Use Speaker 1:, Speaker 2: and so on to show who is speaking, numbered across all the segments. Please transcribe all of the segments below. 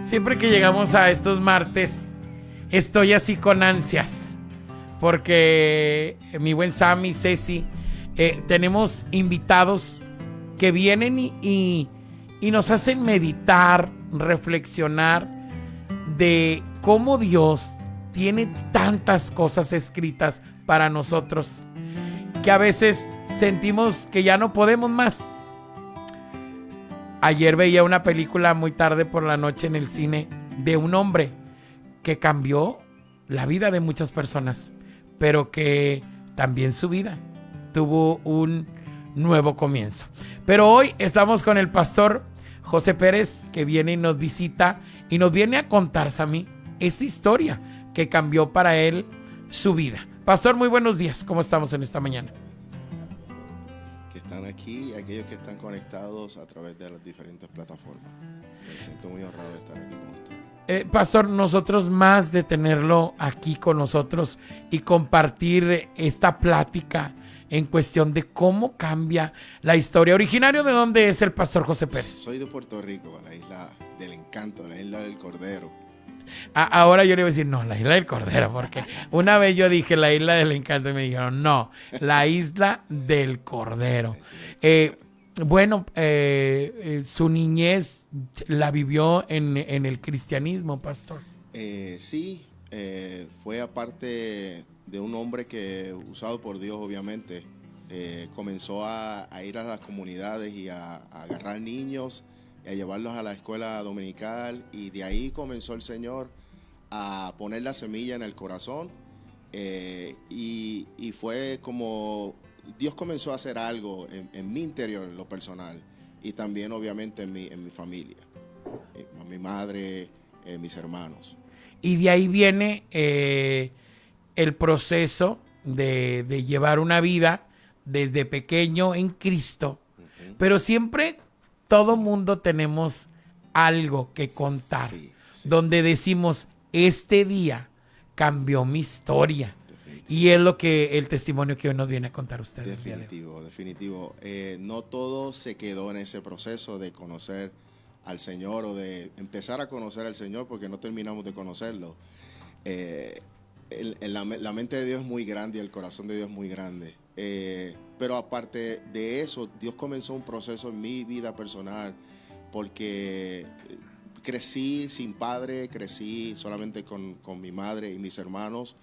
Speaker 1: Siempre que llegamos a estos martes, estoy así con ansias, porque mi buen Sammy, Ceci, tenemos invitados que vienen y nos hacen meditar, reflexionar de cómo Dios tiene tantas cosas escritas para nosotros, que a veces sentimos que ya no podemos más. Ayer veía una película muy tarde por la noche en el cine de un hombre que cambió la vida de muchas personas, pero que también su vida tuvo un nuevo comienzo. Pero hoy estamos con el pastor José Pérez, que viene y nos visita y nos viene a contar, Sammy, esta historia que cambió para él su vida. Pastor, muy buenos días. ¿Cómo estamos en esta mañana?
Speaker 2: Que están aquí y aquellos que están conectados a través de las diferentes plataformas. Me siento muy honrado de estar aquí con ustedes.
Speaker 1: Pastor, nosotros más de tenerlo aquí con nosotros y compartir esta plática en cuestión de cómo cambia la historia. ¿Originario de dónde es el pastor José Pérez?
Speaker 2: Soy de Puerto Rico, la isla del encanto, la isla del Cordero.
Speaker 1: Ahora yo le iba a decir, no, la isla del Cordero, porque una vez yo dije la isla del encanto y me dijeron, no, la isla del Cordero. Su niñez la vivió en el cristianismo, pastor.
Speaker 2: Sí, fue aparte de un hombre que, usado por Dios obviamente, comenzó a ir a las comunidades y a agarrar niños y a llevarlos a la escuela dominical, y de ahí comenzó el Señor a poner la semilla en el corazón, y fue como Dios comenzó a hacer algo en mi interior, en lo personal, y también obviamente en mi familia, mi madre, mis hermanos.
Speaker 1: Y de ahí viene el proceso de llevar una vida desde pequeño en Cristo, pero siempre todo mundo tenemos algo que contar,
Speaker 2: Sí.
Speaker 1: donde decimos, este día cambió mi historia. Y es lo que el testimonio que hoy nos viene a contar usted.
Speaker 2: Definitivo. No todo se quedó en ese proceso de conocer al Señor o de empezar a conocer al Señor, porque no terminamos de conocerlo. La mente de Dios es muy grande y el corazón de Dios es muy grande. Pero aparte de eso, Dios comenzó un proceso en mi vida personal, porque crecí sin padre, crecí solamente con mi madre y mis hermanos,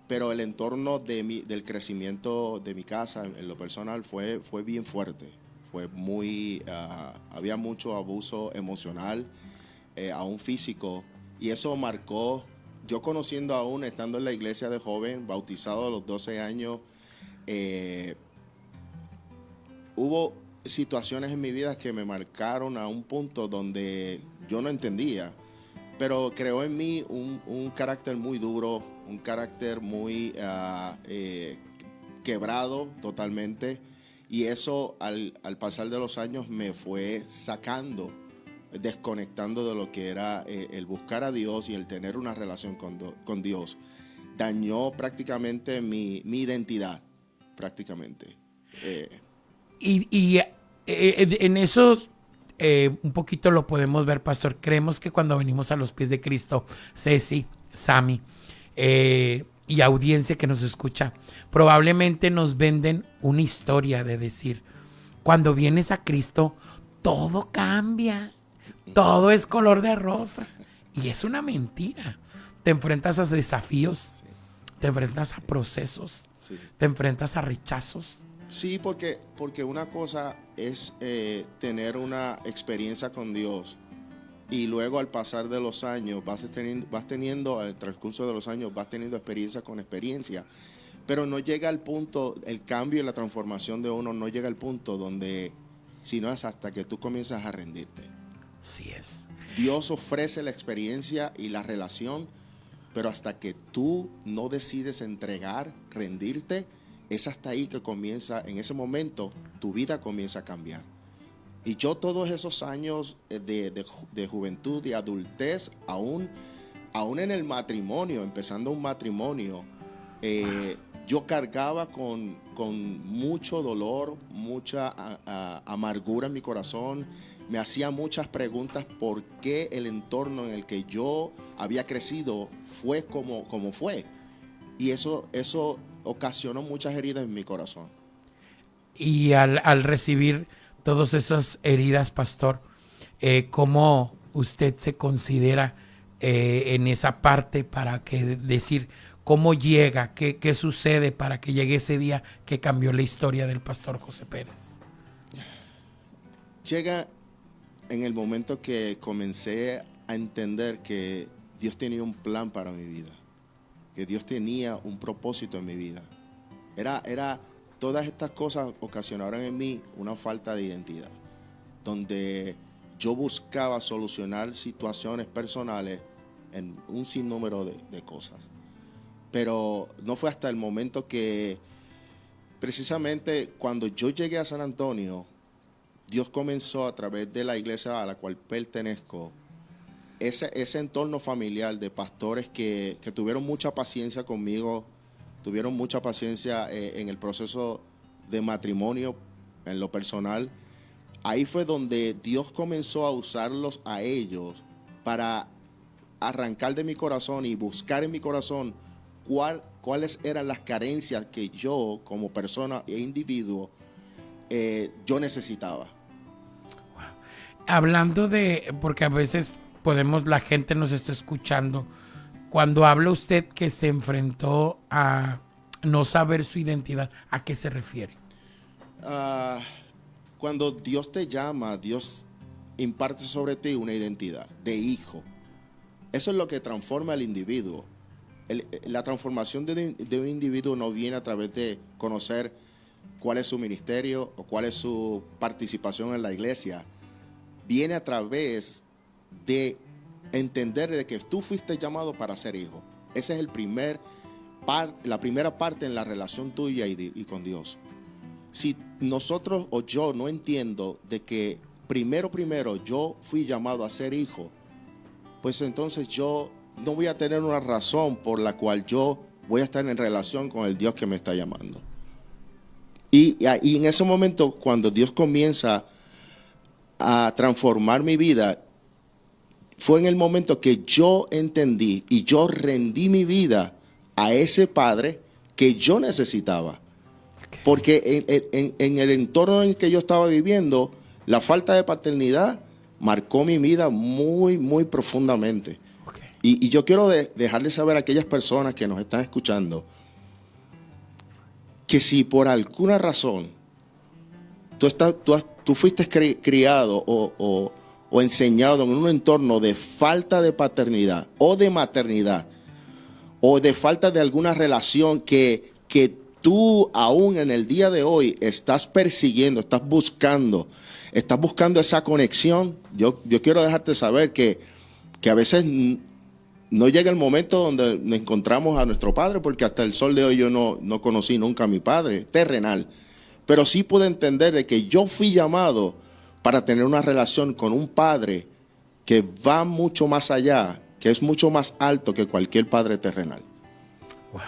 Speaker 2: pero el entorno del crecimiento de mi casa en lo personal fue bien fuerte. Fue había mucho abuso emocional, aún físico, y eso marcó, yo conociendo aún, estando en la iglesia de joven, bautizado a los 12 años, hubo situaciones en mi vida que me marcaron a un punto donde yo no entendía, pero creó en mí un carácter muy duro, un carácter muy quebrado totalmente, y eso al pasar de los años me fue sacando, desconectando de lo que era el buscar a Dios y el tener una relación con Dios. Dañó prácticamente mi identidad, prácticamente.
Speaker 1: En eso un poquito lo podemos ver, pastor. Creemos que cuando venimos a los pies de Cristo, Ceci, Sammy y audiencia que nos escucha, probablemente nos venden una historia de decir, cuando vienes a Cristo, todo cambia, todo es color de rosa. Y es una mentira. Te enfrentas a desafíos, te enfrentas a procesos, te enfrentas a rechazos.
Speaker 2: Sí, porque una cosa es tener una experiencia con Dios, y luego al pasar de los años vas teniendo, al transcurso de los años vas teniendo experiencia con experiencia, pero no llega al punto, el cambio y la transformación de uno no llega al punto donde, sino es hasta que tú comienzas a rendirte.
Speaker 1: Así es.
Speaker 2: Dios ofrece la experiencia y la relación, pero hasta que tú no decides entregar, rendirte, es hasta ahí que comienza, en ese momento, tu vida comienza a cambiar. Y yo todos esos años de juventud y adultez, aún en el matrimonio, empezando un matrimonio, yo cargaba con mucho dolor, mucha amargura en mi corazón, me hacía muchas preguntas por qué el entorno en el que yo había crecido fue como fue. Y eso ocasionó muchas heridas en mi corazón.
Speaker 1: Y al recibir todas esas heridas, pastor, ¿cómo usted se considera en esa parte para que decir cómo llega, qué sucede para que llegue ese día que cambió la historia del pastor José Pérez?
Speaker 2: Llega en el momento que comencé a entender que Dios tenía un plan para mi vida, que Dios tenía un propósito en mi vida. Todas estas cosas ocasionaron en mí una falta de identidad, donde yo buscaba solucionar situaciones personales en un sinnúmero de cosas. Pero no fue hasta el momento que, precisamente cuando yo llegué a San Antonio, Dios comenzó a través de la iglesia a la cual pertenezco, ese entorno familiar de pastores que tuvieron mucha paciencia conmigo, tuvieron mucha paciencia en el proceso de matrimonio, en lo personal. Ahí fue donde Dios comenzó a usarlos a ellos para arrancar de mi corazón y buscar en mi corazón cuáles eran las carencias que yo como persona e individuo yo necesitaba.
Speaker 1: Hablando porque a veces la gente nos está escuchando, cuando habla usted que se enfrentó a no saber su identidad, ¿a qué se refiere?
Speaker 2: Cuando Dios te llama, Dios imparte sobre ti una identidad de hijo. Eso es lo que transforma al individuo. La transformación de un individuo no viene a través de conocer cuál es su ministerio o cuál es su participación en la iglesia. Viene a través de entender de que tú fuiste llamado para ser hijo. Esa es la primera parte en la relación tuya y con Dios. Si nosotros o yo no entiendo de que primero yo fui llamado a ser hijo, pues entonces yo no voy a tener una razón por la cual yo voy a estar en relación con el Dios que me está llamando. Y en ese momento, cuando Dios comienza a transformar mi vida, fue en el momento que yo entendí y yo rendí mi vida a ese padre que yo necesitaba. Okay. Porque en el entorno en el que yo estaba viviendo, la falta de paternidad marcó mi vida muy, muy profundamente. Okay. Y yo quiero dejarles saber a aquellas personas que nos están escuchando que si por alguna razón tú fuiste criado o enseñado en un entorno de falta de paternidad o de maternidad o de falta de alguna relación que tú aún en el día de hoy estás persiguiendo, estás buscando esa conexión, yo quiero dejarte saber que a veces no llega el momento donde nos encontramos a nuestro padre, porque hasta el sol de hoy yo no conocí nunca a mi padre terrenal, pero sí pude entender de que yo fui llamado para tener una relación con un padre que va mucho más allá, que es mucho más alto que cualquier padre terrenal.
Speaker 1: Wow.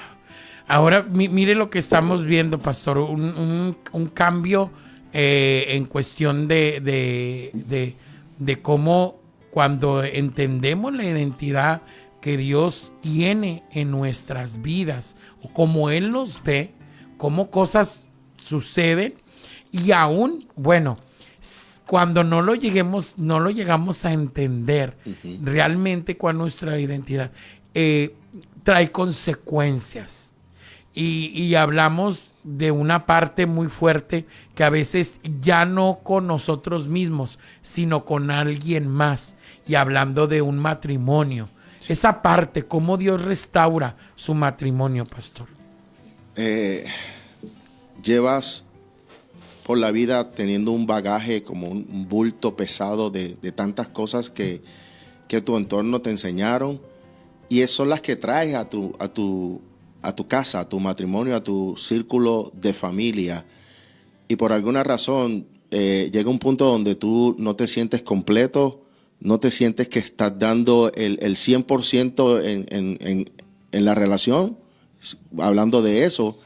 Speaker 1: Ahora mire lo que estamos viendo, pastor, un cambio en cuestión de cómo cuando entendemos la identidad que Dios tiene en nuestras vidas, o cómo Él nos ve, cómo cosas suceden, y aún, bueno, cuando no lo llegamos a entender realmente cuál es nuestra identidad, trae consecuencias. Y hablamos de una parte muy fuerte que a veces ya no con nosotros mismos, sino con alguien más. Y hablando de un matrimonio. Sí. Esa parte, ¿cómo Dios restaura su matrimonio, pastor?
Speaker 2: Llevas por la vida teniendo un bagaje, como un bulto pesado de tantas cosas que tu entorno te enseñaron, y esas son las que traes a tu casa, a tu matrimonio, a tu círculo de familia, y por alguna razón llega un punto donde tú no te sientes completo, no te sientes que estás dando el 100% en la relación, hablando de eso,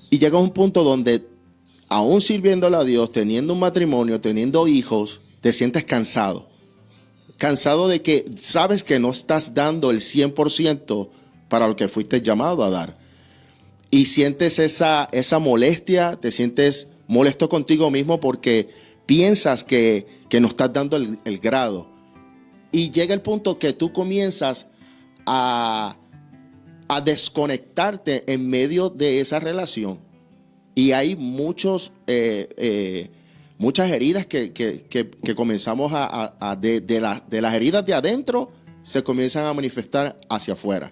Speaker 2: y llega un punto donde aún sirviéndole a Dios, teniendo un matrimonio, teniendo hijos, te sientes cansado. Cansado de que sabes que no estás dando el 100% para lo que fuiste llamado a dar. Y sientes esa molestia, te sientes molesto contigo mismo porque piensas que no estás dando el grado. Y llega el punto que tú comienzas a desconectarte en medio de esa relación. Y hay muchas heridas que comenzamos de las heridas de adentro se comienzan a manifestar hacia afuera.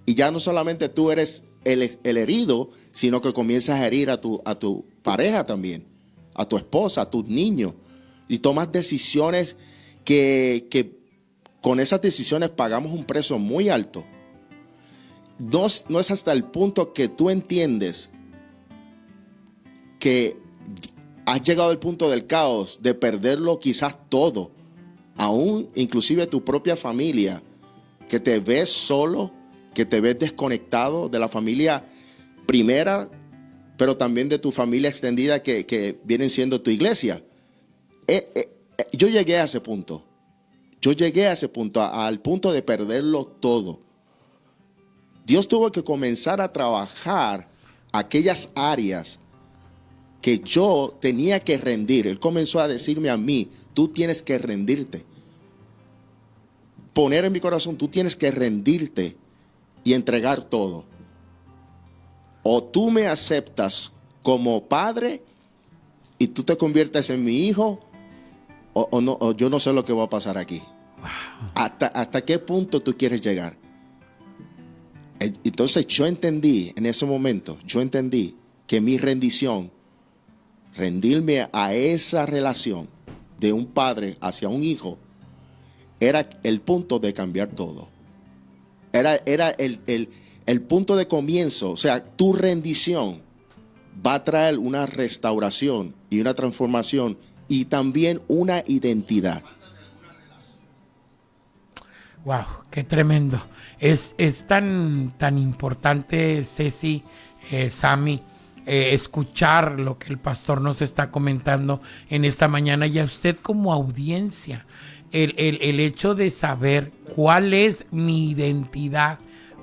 Speaker 2: Y ya no solamente tú eres el herido, sino que comienzas a herir a tu pareja también, a tu esposa, a tus niños. Y tomas decisiones que con esas decisiones pagamos un precio muy alto. No es hasta el punto que tú entiendes que has llegado al punto del caos, de perderlo quizás todo, aún inclusive tu propia familia, que te ves solo, que te ves desconectado de la familia primera, pero también de tu familia extendida que vienen siendo tu iglesia. Yo llegué a ese punto. Al punto de perderlo todo. Dios tuvo que comenzar a trabajar aquellas áreas que yo tenía que rendir. Él comenzó a decirme a mí, tú tienes que rendirte. Poner en mi corazón, tú tienes que rendirte y entregar todo. O tú me aceptas como padre y tú te conviertes en mi hijo, o yo no sé lo que va a pasar aquí. Wow. ¿Hasta qué punto tú quieres llegar? Entonces yo entendí, en ese momento, que mi rendirme a esa relación de un padre hacia un hijo, era el punto de cambiar todo. Era el punto de comienzo. O sea, tu rendición va a traer una restauración y una transformación y también una identidad.
Speaker 1: Wow, qué tremendo. Es tan importante, Ceci, Sammy, escuchar lo que el pastor nos está comentando en esta mañana, y a usted como audiencia, el hecho de saber cuál es mi identidad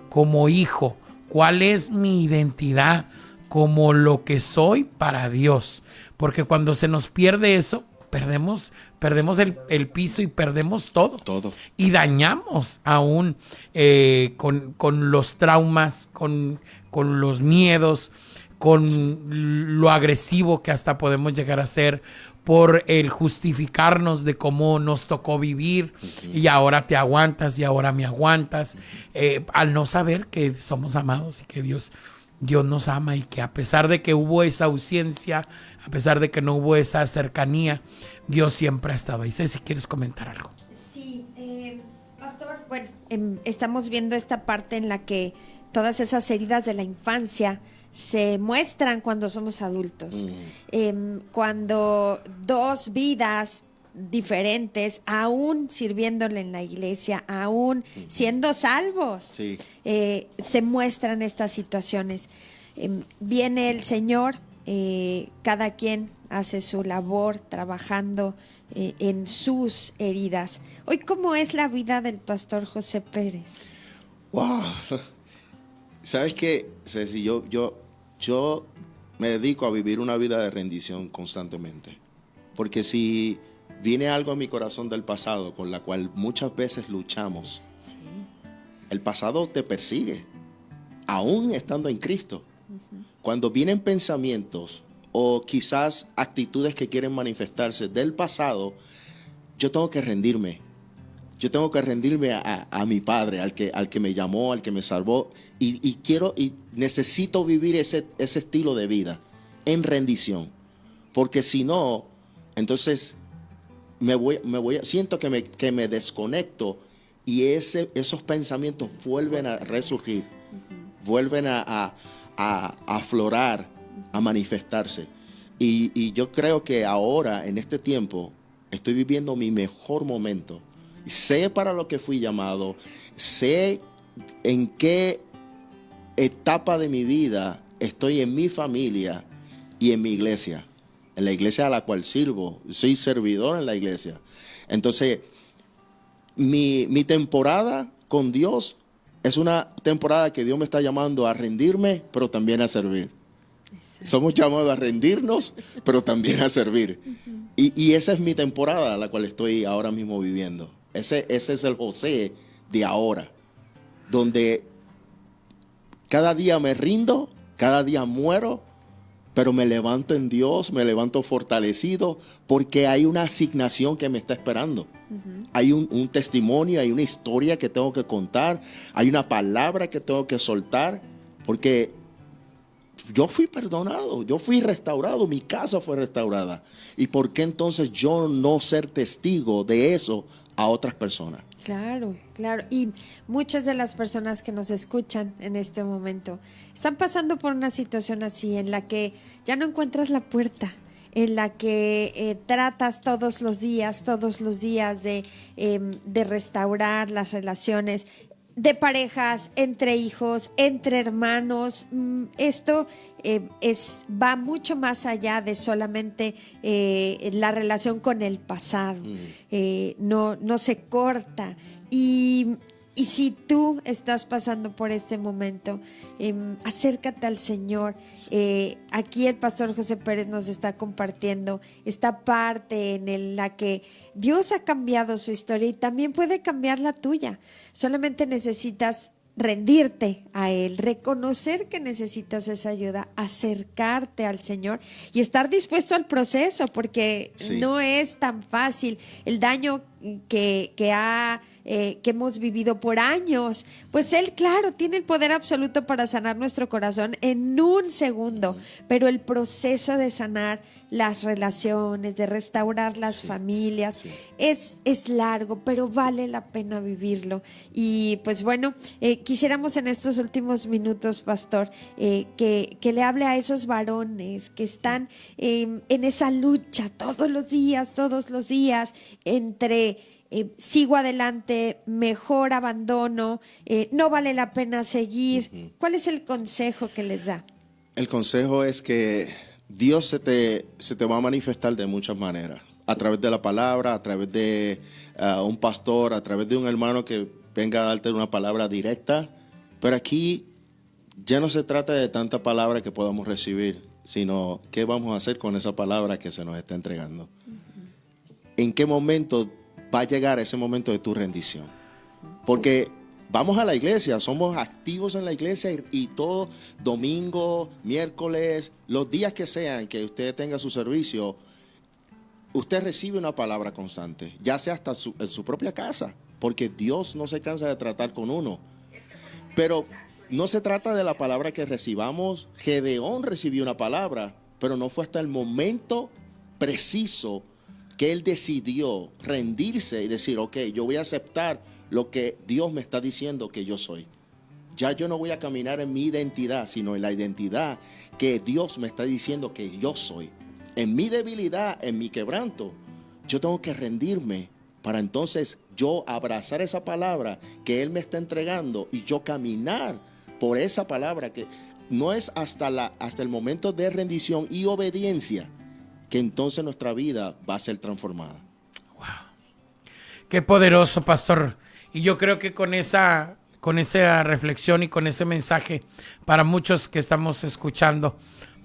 Speaker 1: como hijo, cuál es mi identidad como lo que soy para Dios, porque cuando se nos pierde eso, perdemos el piso y perdemos todo. Y dañamos aún con los traumas, con los miedos, con lo agresivo que hasta podemos llegar a ser por el justificarnos de cómo nos tocó vivir. Y ahora te aguantas y ahora me aguantas, al no saber que somos amados y que Dios nos ama, y que a pesar de que hubo esa ausencia, a pesar de que no hubo esa cercanía, Dios siempre ha estado ahí. Si quieres comentar algo.
Speaker 3: Sí, pastor, bueno, estamos viendo esta parte en la que todas esas heridas de la infancia se muestran cuando somos adultos. Cuando dos vidas diferentes, aún sirviéndole en la iglesia, aún siendo salvos,
Speaker 2: sí,
Speaker 3: se muestran estas situaciones. Viene el Señor, cada quien hace su labor trabajando en sus heridas. Hoy, ¿cómo es la vida del pastor José Pérez?
Speaker 2: ¡Wow! ¿Sabes qué, Ceci? Yo me dedico a vivir una vida de rendición constantemente. Porque si viene algo en mi corazón del pasado con la cual muchas veces luchamos, sí, el pasado te persigue, aún estando en Cristo. Cuando vienen pensamientos o quizás actitudes que quieren manifestarse del pasado, yo tengo que rendirme. Yo tengo que rendirme a mi Padre, al que me llamó, al que me salvó. Y necesito vivir ese estilo de vida en rendición. Porque si no, entonces siento que me desconecto, y esos pensamientos vuelven a resurgir, vuelven a aflorar, a manifestarse. Y yo creo que ahora, en este tiempo, estoy viviendo mi mejor momento. Sé para lo que fui llamado, sé en qué etapa de mi vida estoy en mi familia y en mi iglesia. en la iglesia a la cual sirvo. Soy servidor en la iglesia. Entonces, mi temporada con Dios es una temporada que Dios me está llamando a rendirme, pero también a servir. Somos llamados a rendirnos, pero también a servir. Y esa es mi temporada, la cual estoy ahora mismo viviendo. Ese es el José de ahora, donde cada día me rindo, cada día muero, pero me levanto en Dios, me levanto fortalecido, porque hay una asignación que me está esperando. Hay un testimonio, hay una historia que tengo que contar, hay una palabra que tengo que soltar, porque yo fui perdonado, yo fui restaurado, mi casa fue restaurada. ¿Y por qué entonces yo no ser testigo de eso a otras personas?
Speaker 3: Claro, claro. Y muchas de las personas que nos escuchan en este momento están pasando por una situación así, en la que ya no encuentras la puerta, en la que tratas todos los días de restaurar las relaciones de parejas, entre hijos, entre hermanos. Esto va mucho más allá de solamente la relación con el pasado. No se corta. Y si tú estás pasando por este momento, acércate al Señor. Aquí el pastor José Pérez nos está compartiendo esta parte en la que Dios ha cambiado su historia y también puede cambiar la tuya. Solamente necesitas rendirte a Él, reconocer que necesitas esa ayuda, acercarte al Señor y estar dispuesto al proceso, porque no es tan fácil. El daño que hemos vivido por años, pues Él, claro, tiene el poder absoluto para sanar nuestro corazón en un segundo, pero el proceso de sanar las relaciones, de restaurar las familias, es largo, pero vale la pena vivirlo. Y pues bueno, quisiéramos en estos últimos minutos, pastor, que le hable a esos varones que están en esa lucha todos los días, entre sigo adelante, mejor abandono, no vale la pena seguir. ¿Cuál es el consejo que les da?
Speaker 2: El consejo es que Dios se te va a manifestar de muchas maneras. A través de la palabra, a través de un pastor, a través de un hermano que venga a darte una palabra directa. Pero aquí ya no se trata de tanta palabra que podamos recibir, sino qué vamos a hacer con esa palabra que se nos está entregando. ¿En qué momento va a llegar ese momento de tu rendición? Porque vamos a la iglesia, somos activos en la iglesia y todo domingo, miércoles, los días que sean que usted tenga su servicio, usted recibe una palabra constante, ya sea hasta en su propia casa, porque Dios no se cansa de tratar con uno. Pero no se trata de la palabra que recibamos. Gedeón recibió una palabra, pero no fue hasta el momento preciso que él decidió rendirse y decir, ok, yo voy a aceptar lo que Dios me está diciendo que yo soy. Ya yo no voy a caminar en mi identidad, sino en la identidad que Dios me está diciendo que yo soy. En mi debilidad, en mi quebranto, yo tengo que rendirme para entonces yo abrazar esa palabra que Él me está entregando y yo caminar por esa palabra, que no es hasta el momento de rendición y obediencia que entonces nuestra vida va a ser transformada.
Speaker 1: Wow. Qué poderoso, pastor. Y yo creo que con esa reflexión y con ese mensaje, para muchos que estamos escuchando,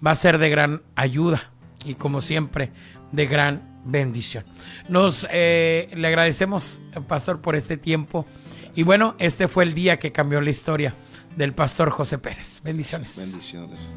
Speaker 1: va a ser de gran ayuda y, como siempre, de gran bendición. Le agradecemos, pastor, por este tiempo. Gracias. Y bueno, este fue el día que cambió la historia del pastor José Pérez. Bendiciones.
Speaker 2: Bendiciones.